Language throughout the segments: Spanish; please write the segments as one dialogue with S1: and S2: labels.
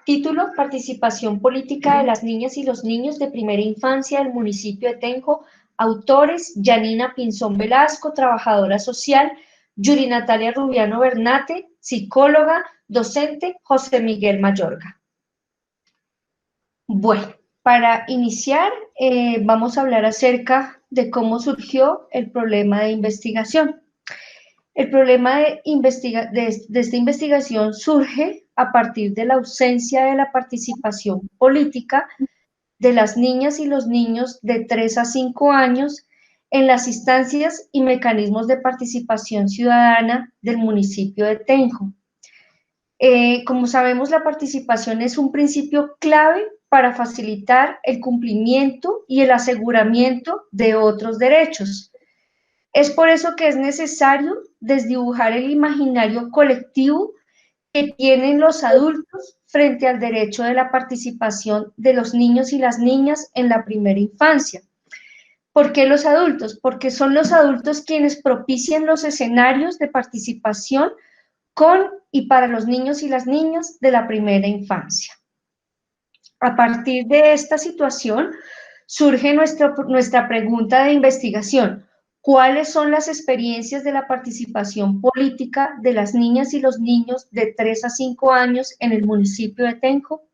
S1: Título: Participación política de las niñas y los niños de primera infancia del municipio de Tenjo. Autores: Yanina Pinzón Velasco, trabajadora social; Yuri Natalia Rubiano Bernate, psicóloga; docente: José Miguel Mayorga. Bueno, para iniciar, vamos a hablar acerca de cómo surgió el problema de investigación. El problema de esta investigación surge a partir de la ausencia de la participación política de las niñas y los niños de 3 a 5 años en las instancias y mecanismos de participación ciudadana del municipio de Tenjo. Como sabemos, la participación es un principio clave para facilitar el cumplimiento y el aseguramiento de otros derechos. Es por eso que es necesario desdibujar el imaginario colectivo que tienen los adultos frente al derecho de la participación de los niños y las niñas en la primera infancia. ¿Por qué los adultos? Porque son los adultos quienes propician los escenarios de participación con y para los niños y las niñas de la primera infancia. A partir de esta situación surge nuestra pregunta de investigación: ¿cuáles son las experiencias de la participación política de las niñas y los niños de 3 a 5 años en el municipio de Tenjo?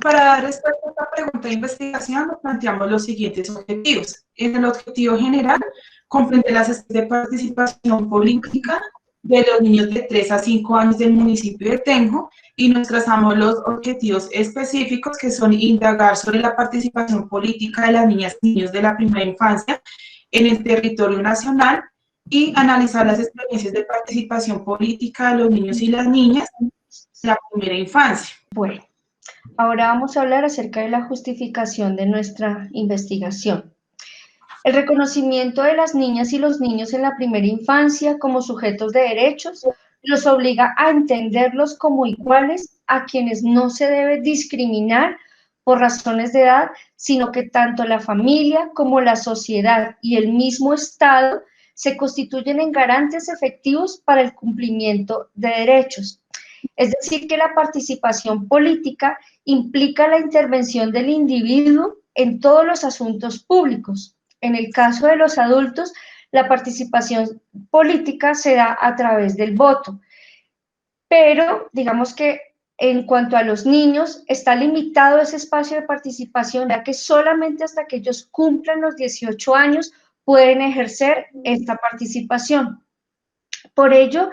S2: Para dar respuesta a esta pregunta de investigación, nos planteamos los siguientes objetivos. En el objetivo general, comprende las esferas de participación política de los niños de 3 a 5 años del municipio de Tenjo, y nos trazamos los objetivos específicos, que son indagar sobre la participación política de las niñas y niños de la primera infancia en el territorio nacional y analizar las experiencias de participación política de los niños y las niñas en la primera infancia.
S1: Bueno, ahora vamos a hablar acerca de la justificación de nuestra investigación. El reconocimiento de las niñas y los niños en la primera infancia como sujetos de derechos los obliga a entenderlos como iguales, a quienes no se debe discriminar por razones de edad, sino que tanto la familia como la sociedad y el mismo Estado se constituyen en garantes efectivos para el cumplimiento de derechos. Es decir, que la participación política implica la intervención del individuo en todos los asuntos públicos. En el caso de los adultos, la participación política se da a través del voto. Pero digamos que en cuanto a los niños, está limitado ese espacio de participación, ya que solamente hasta que ellos cumplan los 18 años pueden ejercer esta participación. Por ello,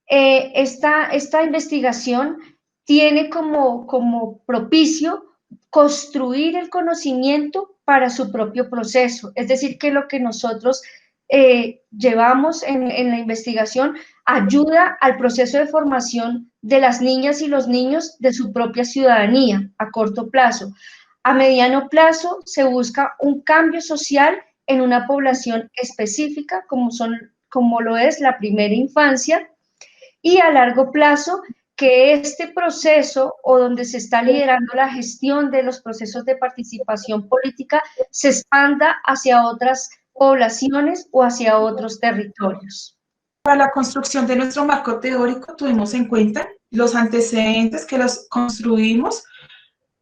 S1: esta investigación tiene como propicio construir el conocimiento para su propio proceso. Es decir, que lo que nosotros llevamos en la investigación ayuda al proceso de formación de las niñas y los niños de su propia ciudadanía a corto plazo. A mediano plazo se busca un cambio social en una población específica, como lo es la primera infancia, y a largo plazo que este proceso, o donde se está liderando la gestión de los procesos de participación política, se expanda hacia otras poblaciones o hacia otros territorios.
S2: Para la construcción de nuestro marco teórico tuvimos en cuenta los antecedentes que los construimos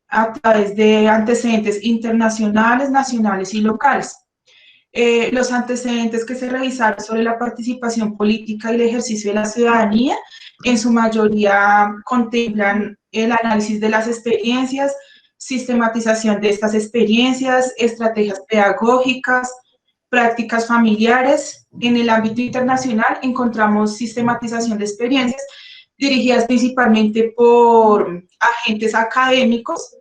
S2: a través de antecedentes internacionales, nacionales y locales. Los antecedentes que se revisaron sobre la participación política y el ejercicio de la ciudadanía, en su mayoría contemplan el análisis de las experiencias, sistematización de estas experiencias, estrategias pedagógicas, prácticas familiares. En el ámbito internacional encontramos sistematización de experiencias dirigidas principalmente por agentes académicos.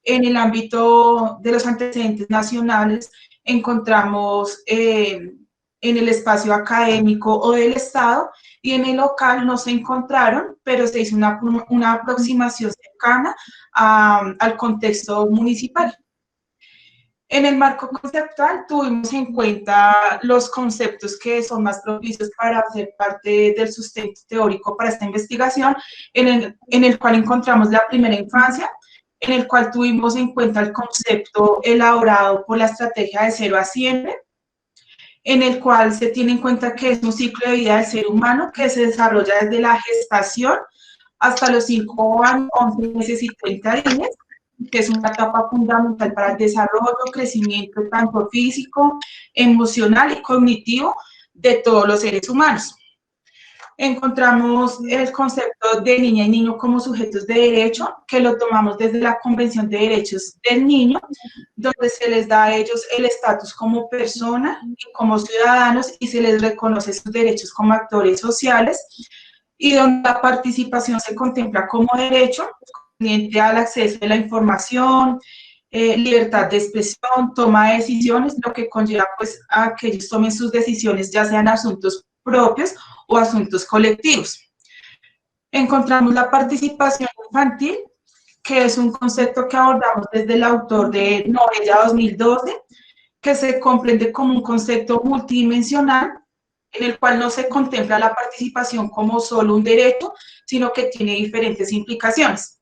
S2: En el ámbito de los antecedentes nacionales encontramos en el espacio académico o del Estado, y en el local no se encontraron, pero se hizo una aproximación cercana al contexto municipal. En el marco conceptual tuvimos en cuenta los conceptos que son más propicios para hacer parte del sustento teórico para esta investigación, en el cual encontramos la primera infancia, en el cual tuvimos en cuenta el concepto elaborado por la estrategia de 0 a siempre, en el cual se tiene en cuenta que es un ciclo de vida del ser humano que se desarrolla desde la gestación hasta los 5 años, 11 meses y 30 días, que es una etapa fundamental para el desarrollo, crecimiento tanto físico, emocional y cognitivo de todos los seres humanos. Encontramos el concepto de niña y niño como sujetos de derecho, que lo tomamos desde la Convención de Derechos del Niño, donde se les da a ellos el estatus como persona y como ciudadanos y se les reconoce sus derechos como actores sociales, y donde la participación se contempla como derecho condiente al acceso a la información, libertad de expresión, toma de decisiones, lo que conlleva pues a que ellos tomen sus decisiones, ya sean asuntos propios o asuntos colectivos. Encontramos la participación infantil, que es un concepto que abordamos desde el autor de Novella 2012, que se comprende como un concepto multidimensional en el cual no se contempla la participación como solo un derecho, sino que tiene diferentes implicaciones.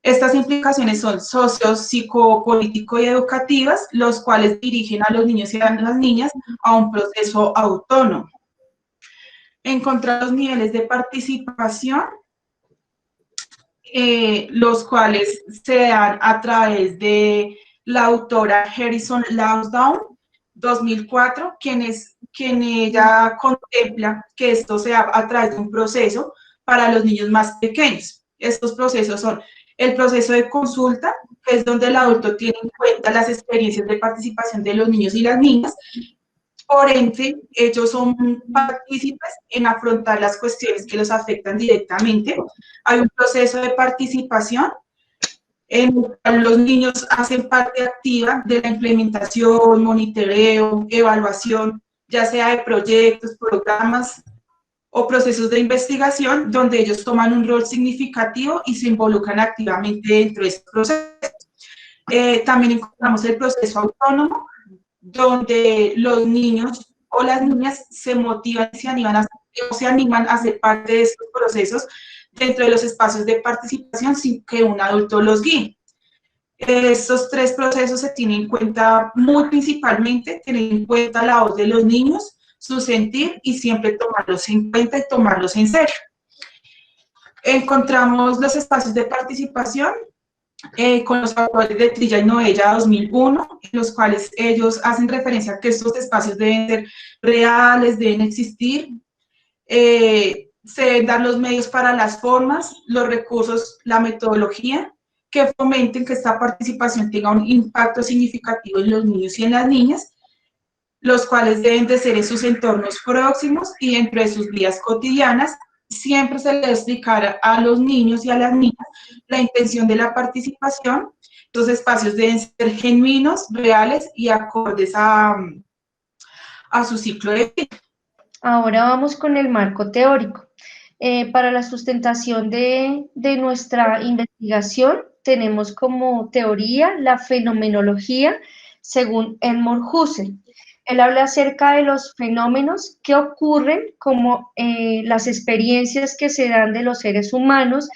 S2: Estas implicaciones son socio, psicopolítico y educativas, los cuales dirigen a los niños y a las niñas a un proceso autónomo. Encontrar los niveles de participación, los cuales se dan a través de la autora Harrison Lansdowne, 2004, quien ella contempla que esto se da a través de un proceso para los niños más pequeños. Estos procesos son el proceso de consulta, que es donde el adulto tiene en cuenta las experiencias de participación de los niños y las niñas. Por ende, ellos son partícipes en afrontar las cuestiones que los afectan directamente. Hay un proceso de participación en el cual los niños hacen parte activa de la implementación, monitoreo, evaluación, ya sea de proyectos, programas o procesos de investigación, donde ellos toman un rol significativo y se involucran activamente dentro de estos procesos. También encontramos el proceso autónomo, donde los niños o las niñas se motivan y se animan a ser parte de estos procesos dentro de los espacios de participación sin que un adulto los guíe. Estos tres procesos se tienen en cuenta muy principalmente, tener en cuenta la voz de los niños, su sentir y siempre tomarlos en cuenta y tomarlos en serio. Encontramos los espacios de participación con los autores de Trilla y Novella 2001, en los cuales ellos hacen referencia a que estos espacios deben ser reales, deben existir, se deben dar los medios para las formas, los recursos, la metodología, que fomenten que esta participación tenga un impacto significativo en los niños y en las niñas, los cuales deben de ser en sus entornos próximos y dentro de sus vidas cotidianas. Siempre se les debe explicar a los niños y a las niñas la intención de la participación. Los espacios deben ser genuinos, reales y acordes a su ciclo de vida.
S1: Ahora vamos con el marco teórico. Para la sustentación de nuestra investigación tenemos como teoría la fenomenología según Edmund Husserl. Él habla acerca de los fenómenos que ocurren, como las experiencias que se dan de los seres humanos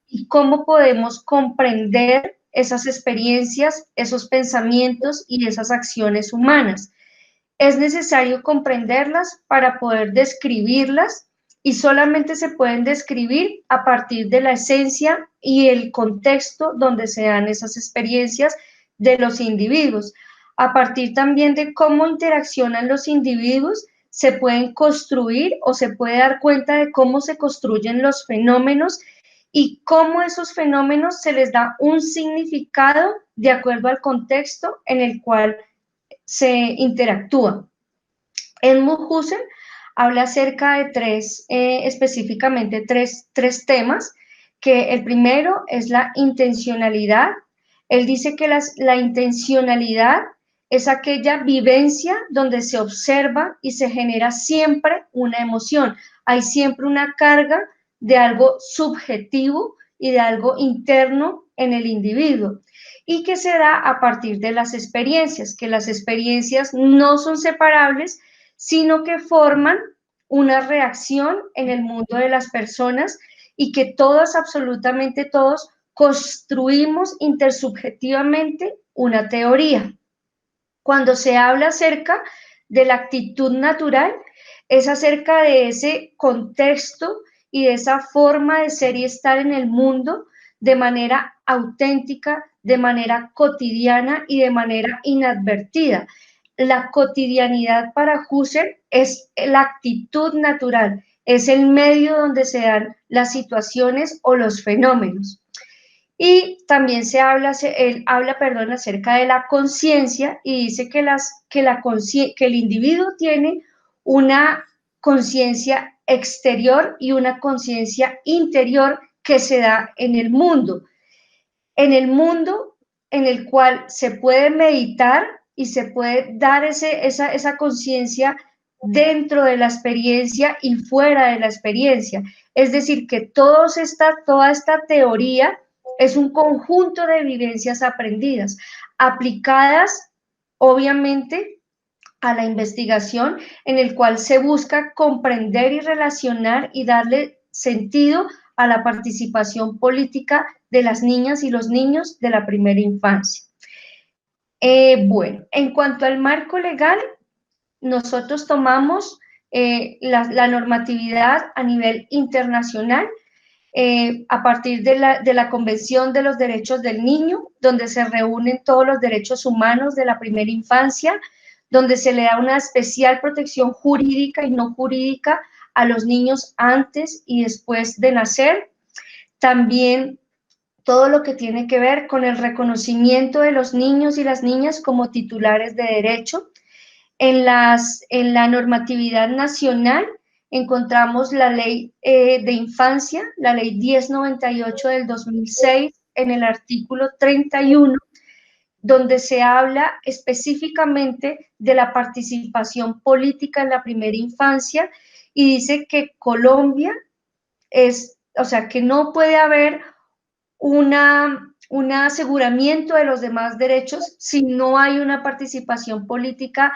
S1: y cómo podemos comprender esas experiencias, esos pensamientos y esas acciones humanas. Es necesario comprenderlas para poder describirlas y solamente se pueden describir a partir de la esencia y el contexto donde se dan esas experiencias de los individuos. A partir también de cómo interaccionan los individuos, se pueden construir o se puede dar cuenta de cómo se construyen los fenómenos y cómo esos fenómenos se les da un significado de acuerdo al contexto en el cual se interactúa. Edmund Husserl habla acerca de específicamente tres temas, que el primero es la intencionalidad. Él dice que la intencionalidad es aquella vivencia donde se observa y se genera siempre una emoción. Hay siempre una carga de algo subjetivo y de algo interno en el individuo, y que se da a partir de las experiencias, que las experiencias no son separables, sino que forman una reacción en el mundo de las personas y que todos, absolutamente todos, construimos intersubjetivamente una teoría. Cuando se habla acerca de la actitud natural, es acerca de ese contexto y de esa forma de ser y estar en el mundo de manera auténtica, de manera cotidiana y de manera inadvertida. La cotidianidad para Husserl es la actitud natural, es el medio donde se dan las situaciones o los fenómenos. Y también él habla, acerca de la conciencia y dice que el individuo tiene una conciencia exterior y una conciencia interior que se da en el mundo en el cual se puede meditar y se puede dar esa conciencia dentro de la experiencia y fuera de la experiencia. Es decir, que toda esta teoría es un conjunto de vivencias aprendidas, aplicadas, obviamente, a la investigación, en el cual se busca comprender y relacionar y darle sentido a la participación política de las niñas y los niños de la primera infancia. Bueno, en cuanto al marco legal, nosotros tomamos la normatividad a nivel internacional a partir de la Convención de los Derechos del Niño, donde se reúnen todos los derechos humanos de la primera infancia, donde se le da una especial protección jurídica y no jurídica a los niños antes y después de nacer. También todo lo que tiene que ver con el reconocimiento de los niños y las niñas como titulares de derecho. En la normatividad nacional encontramos la ley de infancia, la ley 1098 del 2006, en el artículo 31, donde se habla específicamente de la participación política en la primera infancia y dice que Colombia que no puede haber un aseguramiento de los demás derechos si no hay una participación política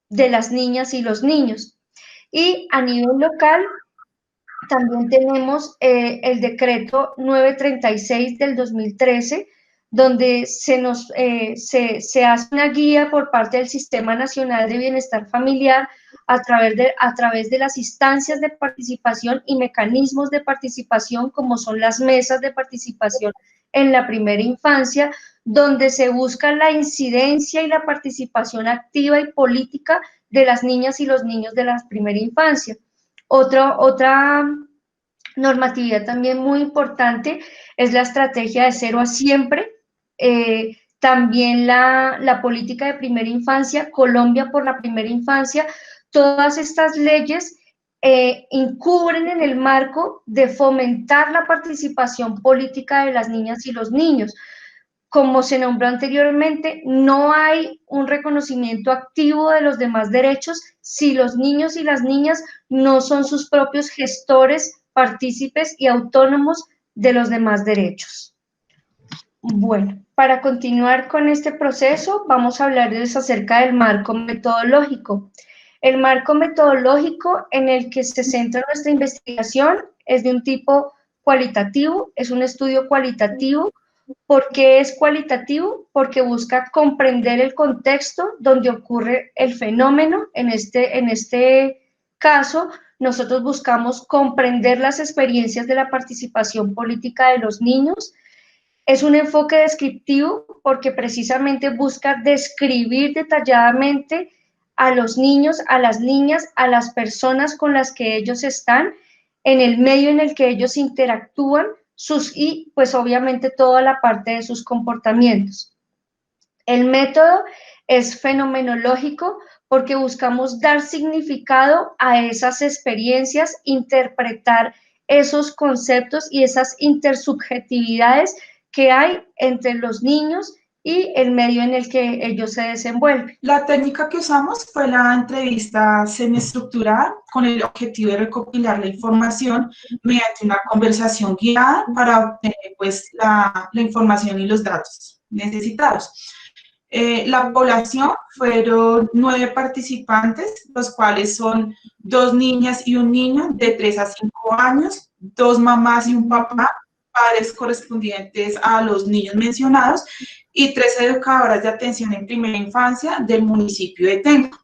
S1: de las niñas y los niños. Y a nivel local también tenemos el decreto 936 del 2013, donde se hace una guía por parte del Sistema Nacional de Bienestar Familiar a través de las instancias de participación y mecanismos de participación, como son las mesas de participación en la primera infancia, donde se busca la incidencia y la participación activa y política de las niñas y los niños de la primera infancia. Otra normatividad también muy importante es la estrategia de 0 a siempre, también la política de primera infancia, Colombia por la primera infancia. Todas estas leyes incurren en el marco de fomentar la participación política de las niñas y los niños. Como se nombró anteriormente, no hay un reconocimiento activo de los demás derechos si los niños y las niñas no son sus propios gestores, partícipes y autónomos de los demás derechos. Bueno, para continuar con este proceso, vamos a hablarles acerca del marco metodológico. El marco metodológico en el que se centra nuestra investigación es de un tipo cualitativo, es un estudio cualitativo. ¿Por qué es cualitativo? Porque busca comprender el contexto donde ocurre el fenómeno. En este caso, nosotros buscamos comprender las experiencias de la participación política de los niños. Es un enfoque descriptivo porque precisamente busca describir detalladamente a los niños, a las niñas, a las personas con las que ellos están, en el medio en el que ellos interactúan, y pues obviamente toda la parte de sus comportamientos. El método es fenomenológico porque buscamos dar significado a esas experiencias, interpretar esos conceptos y esas intersubjetividades que hay entre los niños y el medio en el que ellos se desenvuelven.
S2: La técnica que usamos fue la entrevista semiestructurada con el objetivo de recopilar la información mediante una conversación guiada para obtener pues, la información y los datos necesitados. La población fueron 9 participantes, los cuales son 2 niñas y un niño de 3 a 5 años, 2 mamás y un papá, padres correspondientes a los niños mencionados, y 3 educadoras de atención en primera infancia del municipio de Tenjo.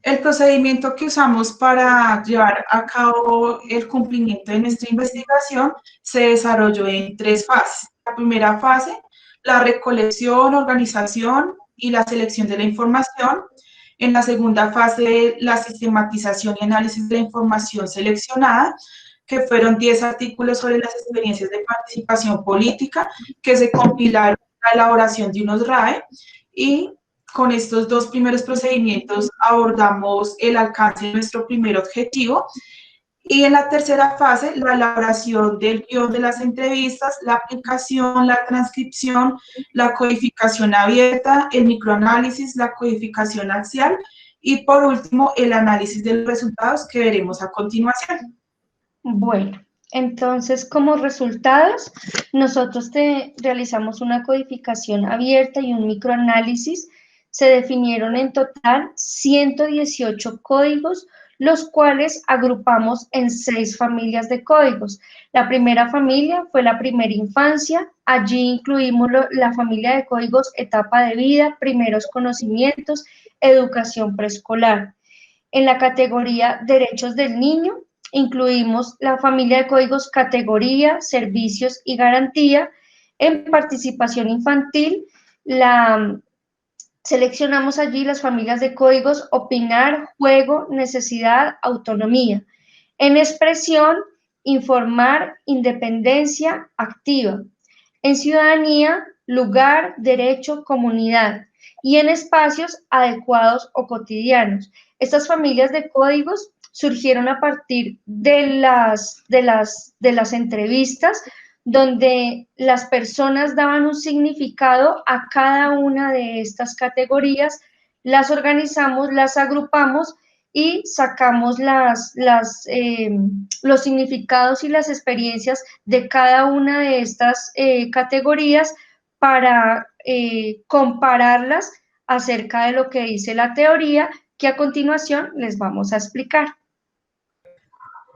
S2: El procedimiento que usamos para llevar a cabo el cumplimiento de nuestra investigación se desarrolló en 3 fases. La primera fase, la recolección, organización y la selección de la información. En la segunda fase, la sistematización y análisis de la información seleccionada, que fueron 10 artículos sobre las experiencias de participación política que se compilaron en la elaboración de unos RAE, y con estos 2 primeros procedimientos abordamos el alcance de nuestro primer objetivo. Y en la tercera fase, la elaboración del guión de las entrevistas, la aplicación, la transcripción, la codificación abierta, el microanálisis, la codificación axial y por último el análisis de los resultados que veremos a continuación.
S1: Bueno, entonces como resultados, nosotros realizamos una codificación abierta y un microanálisis. Se definieron en total 118 códigos, los cuales agrupamos en 6 familias de códigos. La primera familia fue la primera infancia. Allí incluimos la familia de códigos etapa de vida, primeros conocimientos, educación preescolar. En la categoría derechos del niño, incluimos la familia de códigos categoría, servicios y garantía. En participación infantil, seleccionamos allí las familias de códigos opinar, juego, necesidad, autonomía. En expresión, informar, independencia, activa. En ciudadanía, lugar, derecho, comunidad. Y en espacios adecuados o cotidianos. Estas familias de códigos surgieron a partir de las entrevistas, donde las personas daban un significado a cada una de estas categorías, las organizamos, las agrupamos y sacamos los significados y las experiencias de cada una de estas categorías para compararlas acerca de lo que dice la teoría, que a continuación les vamos a explicar.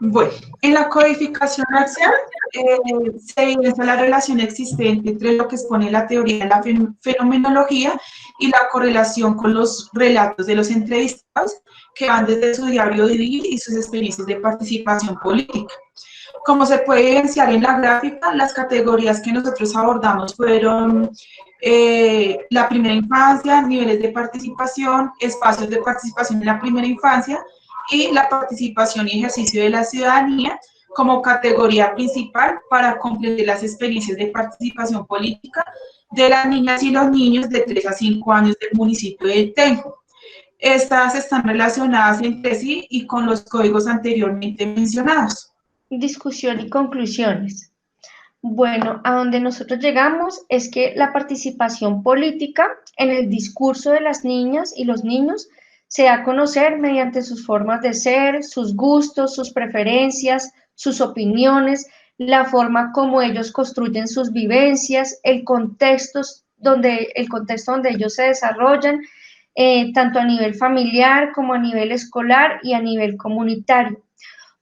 S2: Bueno, en la codificación axial se evidencia la relación existente entre lo que expone la teoría de la fenomenología y la correlación con los relatos de los entrevistados, que van desde su diario vivir y sus experiencias de participación política. Como se puede evidenciar en la gráfica, las categorías que nosotros abordamos fueron la primera infancia, niveles de participación, espacios de participación en la primera infancia, y la participación y ejercicio de la ciudadanía como categoría principal para comprender las experiencias de participación política de las niñas y los niños de 3 a 5 años del municipio de Tenjo. Estas están relacionadas entre sí y con los códigos anteriormente mencionados.
S1: Discusión y conclusiones. Bueno, a donde nosotros llegamos es que la participación política en el discurso de las niñas y los niños se da a conocer mediante sus formas de ser, sus gustos, sus preferencias, sus opiniones, la forma como ellos construyen sus vivencias, el contexto donde ellos se desarrollan, tanto a nivel familiar como a nivel escolar y a nivel comunitario.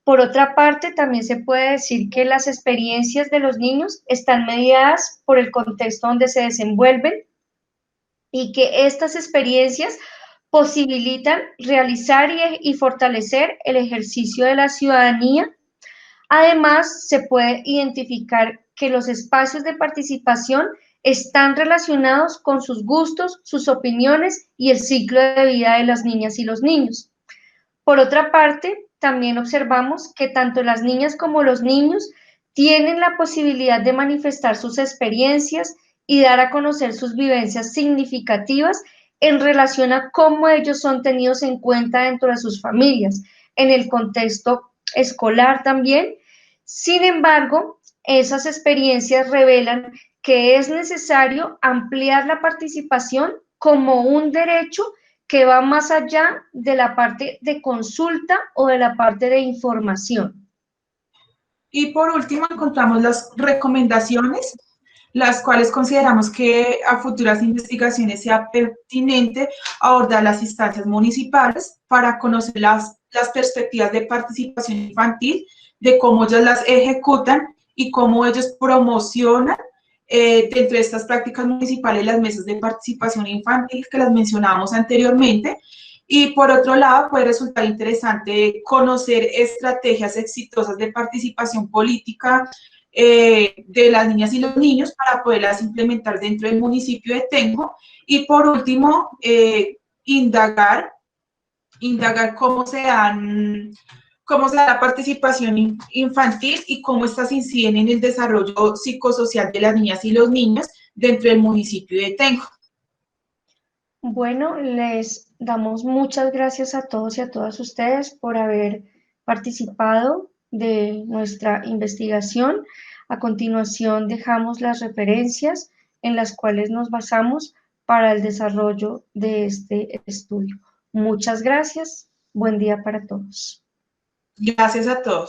S1: Por otra parte, también se puede decir que las experiencias de los niños están mediadas por el contexto donde se desenvuelven y que estas experiencias posibilitan realizar y fortalecer el ejercicio de la ciudadanía. Además, se puede identificar que los espacios de participación están relacionados con sus gustos, sus opiniones y el ciclo de vida de las niñas y los niños. Por otra parte, también observamos que tanto las niñas como los niños tienen la posibilidad de manifestar sus experiencias y dar a conocer sus vivencias significativas en relación a cómo ellos son tenidos en cuenta dentro de sus familias, en el contexto escolar también. Sin embargo, esas experiencias revelan que es necesario ampliar la participación como un derecho que va más allá de la parte de consulta o de la parte de información.
S2: Y por último encontramos las recomendaciones, las cuales consideramos que a futuras investigaciones sea pertinente abordar las instancias municipales para conocer las perspectivas de participación infantil, de cómo ellas las ejecutan y cómo ellos promocionan dentro de estas prácticas municipales las mesas de participación infantil que las mencionábamos anteriormente, Y por otro lado, puede resultar interesante conocer estrategias exitosas de participación política de las niñas y los niños para poderlas implementar dentro del municipio de Tenjo. Y por último, indagar cómo se da la participación infantil y cómo estas inciden en el desarrollo psicosocial de las niñas y los niños dentro del municipio de Tenjo.
S1: Bueno, les damos muchas gracias a todos y a todas ustedes por haber participado de nuestra investigación. A continuación, dejamos las referencias en las cuales nos basamos para el desarrollo de este estudio. Muchas gracias. Buen día para todos.
S2: Gracias a todos.